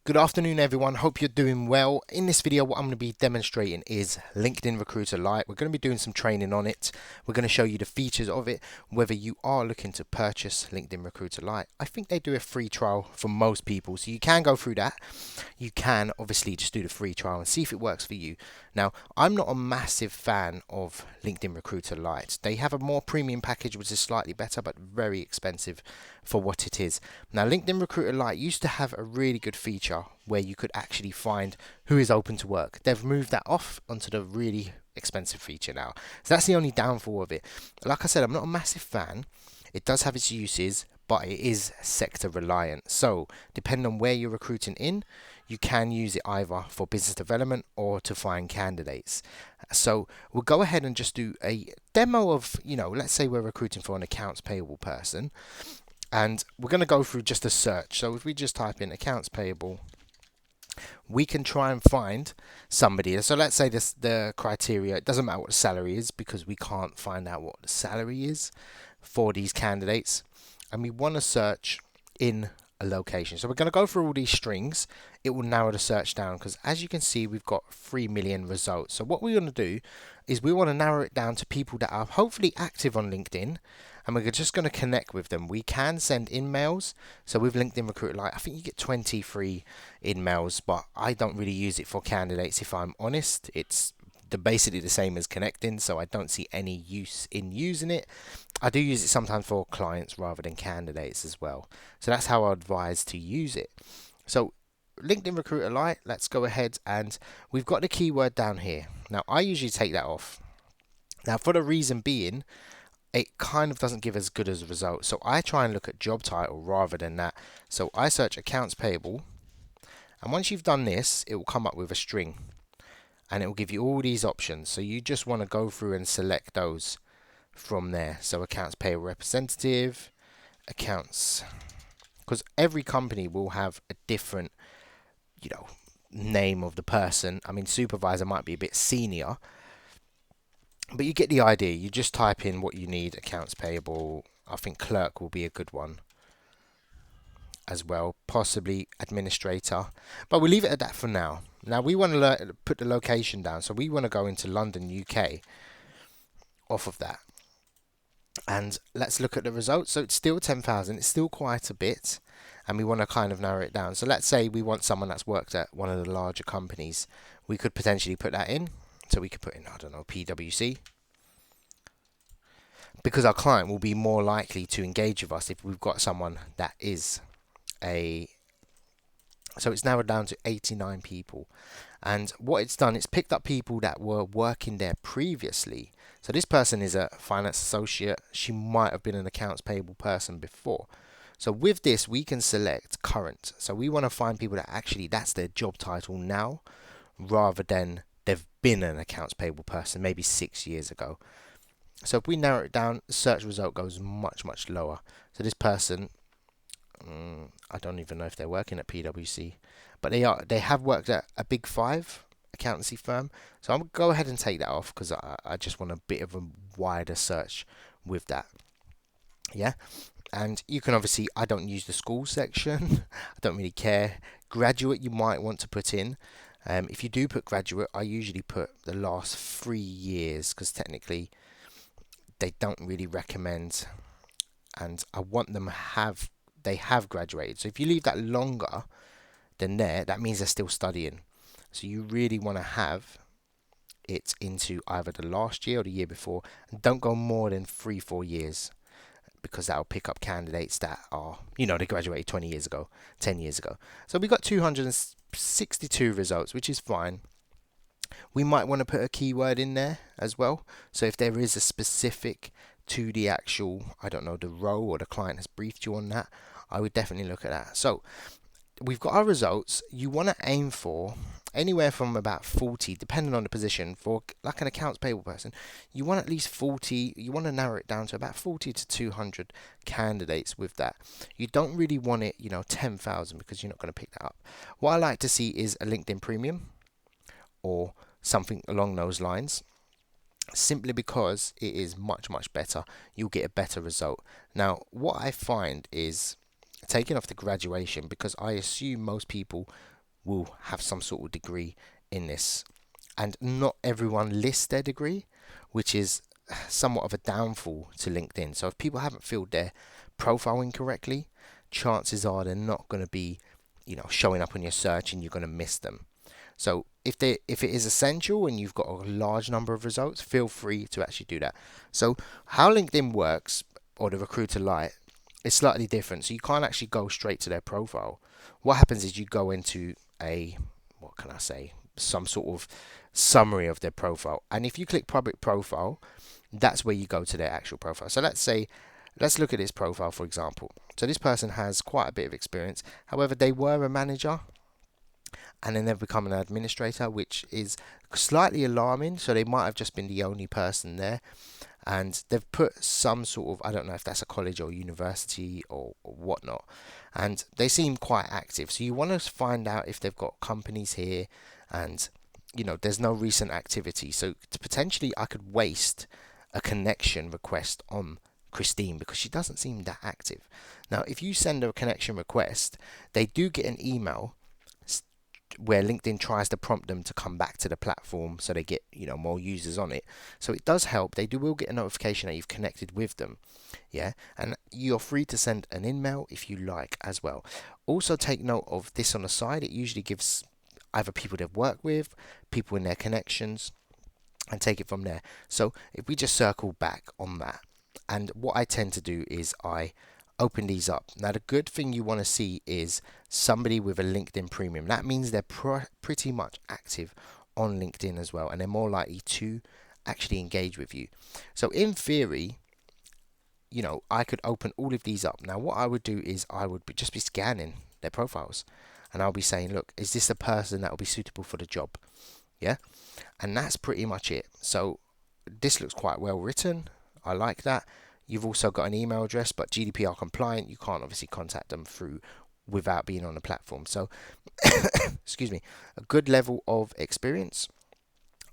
Good afternoon everyone, hope you're doing well. In this video what I'm going to be demonstrating is LinkedIn Recruiter Lite. We're going to be doing some training on it. We're going to show you the features of it, whether you are looking to purchase LinkedIn Recruiter Lite. I think they do a free trial for most people, so you can go through that. You can obviously just do the free trial and see if it works for you. Now, I'm not a massive fan of LinkedIn Recruiter Lite. They have a more premium package which is slightly better but very expensive for what it is. Now, LinkedIn Recruiter Lite used to have a really good feature where you could actually find who is open to work. They've moved that off onto the really expensive feature now. So that's the only downfall of it. Like I said, I'm not a massive fan. It does have its uses, but it is sector reliant. So depending on where you're recruiting in, you can use it either for business development or to find candidates. So we'll go ahead and just do a demo of, let's say we're recruiting for an accounts payable person, and we're going to go through just a search. So if we just type in accounts payable, we can try and find somebody. So let's say the criteria, it doesn't matter what the salary is because we can't find out what the salary is for these candidates, and we want to search in a location. So we're going to go through all these strings. It will narrow the search down because as you can see we've got 3 million results. So what we want to do is we want to narrow it down to people that are hopefully active on LinkedIn, and we're just going to connect with them. We can send in mails. So with LinkedIn Recruiter Lite, I think you get 23 in mails, but I don't really use it for candidates if I'm honest. It's basically the same as connecting, so I don't see any use in using it. I do use it sometimes for clients rather than candidates as well. So that's how I advise to use it. So LinkedIn Recruiter Lite, let's go ahead, and we've got the keyword down here. Now I usually take that off. Now for the reason being, it kind of doesn't give as good as a result. So I try and look at job title rather than that. So I search accounts payable, and once you've done this, it will come up with a string and it will give you all these options. So you just want to go through and select those from there. So accounts payable representative, accounts, because every company will have a different, name of the person. I mean, supervisor might be a bit senior, but you get the idea. You just type in what you need, accounts payable. I think clerk will be a good one as well, possibly administrator, but we'll leave it at that for now. Now we want to put the location down, so we want to go into London, UK off of that, and let's look at the results. So it's still 10,000, it's still quite a bit, and we want to kind of narrow it down. So let's say we want someone that's worked at one of the larger companies. We could potentially put that in. So we could put in, I don't know, PwC, because our client will be more likely to engage with us if we've got someone that is so it's narrowed down to 89 people, and what it's done, it's picked up people that were working there previously. So this person is a finance associate. She might have been an accounts payable person before. So with this we can select current. So we want to find people that actually that's their job title now, rather than they've been an accounts payable person maybe 6 years ago. So if we narrow it down, the search result goes much lower. So this person, I don't even know if they're working at PwC, but they have worked at a big 5 accountancy firm. So I'm going to go ahead and take that off because I just want a bit of a wider search with that. Yeah, and you can obviously, I don't use the school section. I don't really care. Graduate you might want to put in. If you do put graduate, I usually put the last 3 years because technically they don't really recommend, and I want them they have graduated. So if you leave that longer than there, that means they're still studying. So you really want to have it into either the last year or the year before, and don't go more than 3-4 years, because that'll pick up candidates that are, they graduated 20 years ago, 10 years ago. So we got 262 results, which is fine. We might want to put a keyword in there as well. So if there is a specific to the actual, I don't know, the role, or the client has briefed you on that, I would definitely look at that. So we've got our results. You want to aim for anywhere from about 40, depending on the position. For like an accounts payable person, you want at least 40. You want to narrow it down to about 40 to 200 candidates with that. You don't really want it, 10,000, because you're not going to pick that up. What I like to see is a LinkedIn Premium or something along those lines, simply because it is much better. You'll get a better result. Now what I find is taking off the graduation, because I assume most people will have some sort of degree in this. And not everyone lists their degree, which is somewhat of a downfall to LinkedIn. So if people haven't filled their profile incorrectly, chances are they're not going to be, showing up on your search, and you're going to miss them. So if it is essential and you've got a large number of results, feel free to actually do that. So how LinkedIn works, or the Recruiter Lite, is slightly different. So you can't actually go straight to their profile. What happens is you go into what can I say, some sort of summary of their profile. And if you click public profile, that's where you go to their actual profile. So let's look at this profile, for example. So this person has quite a bit of experience. However, they were a manager and then they've become an administrator, which is slightly alarming. So they might have just been the only person there, and they've put some sort of, I don't know if that's a college or university or whatnot, and they seem quite active. So you want to find out if they've got companies here, and there's no recent activity. So potentially I could waste a connection request on Christine because she doesn't seem that active. Now, if you send her a connection request, they do get an email where LinkedIn tries to prompt them to come back to the platform, so they get more users on it. So it does help. They will get a notification that you've connected with them, yeah. And you're free to send an email if you like as well. Also take note of this on the side. It usually gives either people they've worked with, people in their connections, and take it from there. So if we just circle back on that, and what I tend to do is I open these up. Now the good thing you want to see is somebody with a LinkedIn premium. That means they're pretty much active on LinkedIn as well, and they're more likely to actually engage with you. So in theory, I could open all of these up. Now what I would do is I would just be scanning their profiles, and I'll be saying, look, is this a person that will be suitable for the job? Yeah, and that's pretty much it. So this looks quite well written. I like that. You've also got an email address, but GDPR compliant. You can't obviously contact them through without being on the platform. So, excuse me, a good level of experience.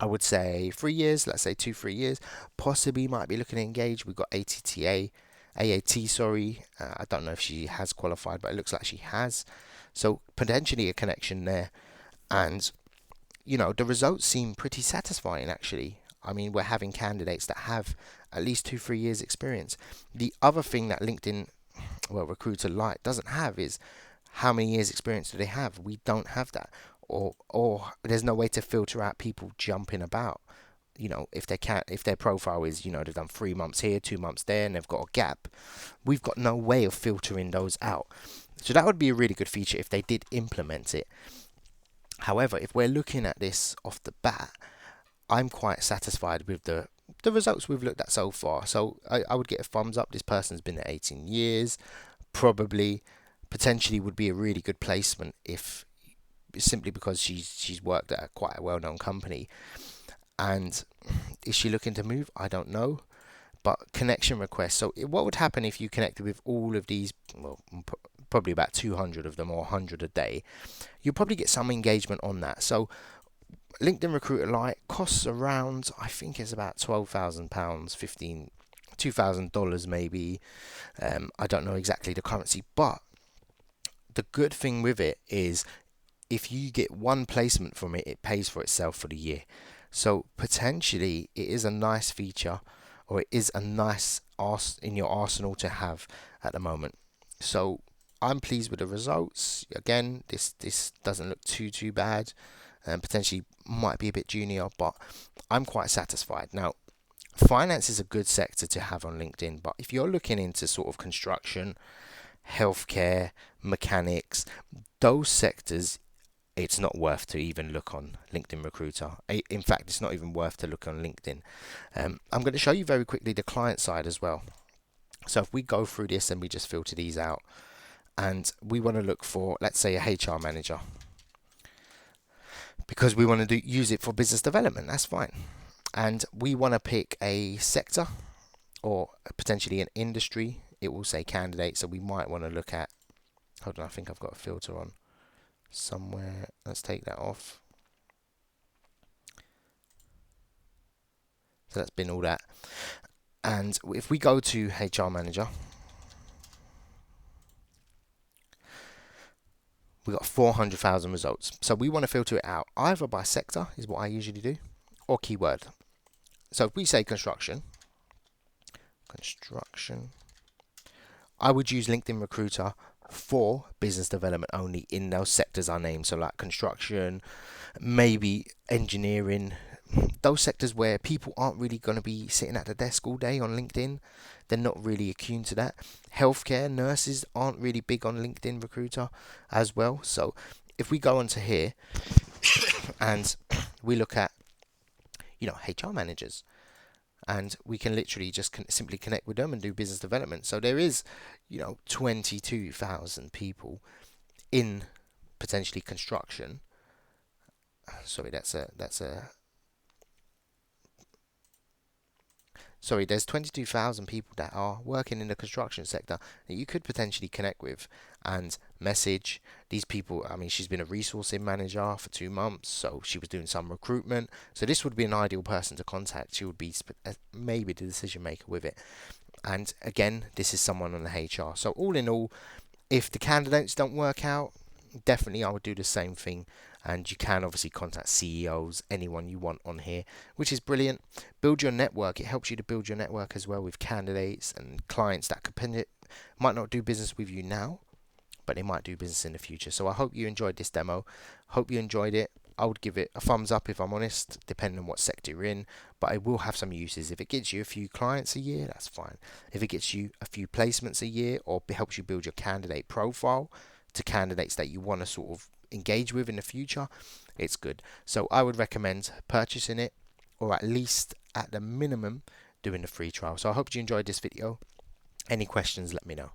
I would say 3 years. Let's say 3 years. Possibly might be looking to engage. We've got AAT. Sorry, I don't know if she has qualified, but it looks like she has. So potentially a connection there, and the results seem pretty satisfying actually. I mean, we're having candidates that have at least 3 years experience. The other thing that LinkedIn, Recruiter Lite doesn't have is how many years experience do they have. We don't have that, or there's no way to filter out people jumping about. If their profile is, they've done 3 months here, 2 months there, and they've got a gap, we've got no way of filtering those out. So that would be a really good feature if they did implement it. However, if we're looking at this off the bat, I'm quite satisfied with the results we've looked at so far. So I would get a thumbs up. This person's been there 18 years, probably, potentially would be a really good placement if simply because she's worked at quite a well-known company. And is she looking to move? I don't know. But connection requests. So what would happen if you connected with all of these? Well, probably about 200 of them, or 100 a day. You'll probably get some engagement on that. So LinkedIn Recruiter Lite costs around, I think it's about £12,000, $2,000 maybe. I don't know exactly the currency, but the good thing with it is if you get one placement from it, it pays for itself for the year. So potentially it is a nice feature, or it is a nice in your arsenal to have at the moment. So I'm pleased with the results. Again, this doesn't look too bad, and potentially might be a bit junior, but I'm quite satisfied. Now, finance is a good sector to have on LinkedIn, but if you're looking into sort of construction, healthcare, mechanics, those sectors, it's not worth to even look on LinkedIn Recruiter. In fact, it's not even worth to look on LinkedIn. I'm going to show you very quickly the client side as well. So if we go through this and we just filter these out, and we want to look for, let's say, a HR manager, because we want to use it for business development, that's fine. And we want to pick a sector or potentially an industry. It will say candidate, so we might want to look at, hold on, I think I've got a filter on somewhere. Let's take that off. So that's been all that. And if we go to HR manager, We got 400,000 results. So we want to filter it out either by sector, is what I usually do, or keyword. So if we say construction, I would use LinkedIn Recruiter for business development only in those sectors I named. So like construction, maybe engineering, those sectors where people aren't really going to be sitting at the desk all day on LinkedIn. They're not really attuned to that. Healthcare, nurses aren't really big on LinkedIn Recruiter as well. So if we go onto here and we look at, HR managers, and we can literally just simply connect with them and do business development. So there is, 22,000 people in potentially construction. Sorry, there's 22,000 people that are working in the construction sector that you could potentially connect with and message these people. I mean, she's been a resourcing manager for 2 months, so she was doing some recruitment. So this would be an ideal person to contact. She would be maybe the decision maker with it. And again, this is someone on the HR. So all in all, if the candidates don't work out, definitely I would do the same thing. And you can obviously contact CEOs, anyone you want on here, which is brilliant. Build your network. It helps you to build your network as well with candidates and clients that might not do business with you now, but they might do business in the future. So I hope you enjoyed this demo. Hope you enjoyed it. I would give it a thumbs up if I'm honest, depending on what sector you're in, but it will have some uses. If it gets you a few clients a year, that's fine. If it gets you a few placements a year, or helps you build your candidate profile to candidates that you want to sort of engage with in the future, it's good. So I would recommend purchasing it, or at least at the minimum doing the free trial. So I hope you enjoyed this video. Any questions, let me know.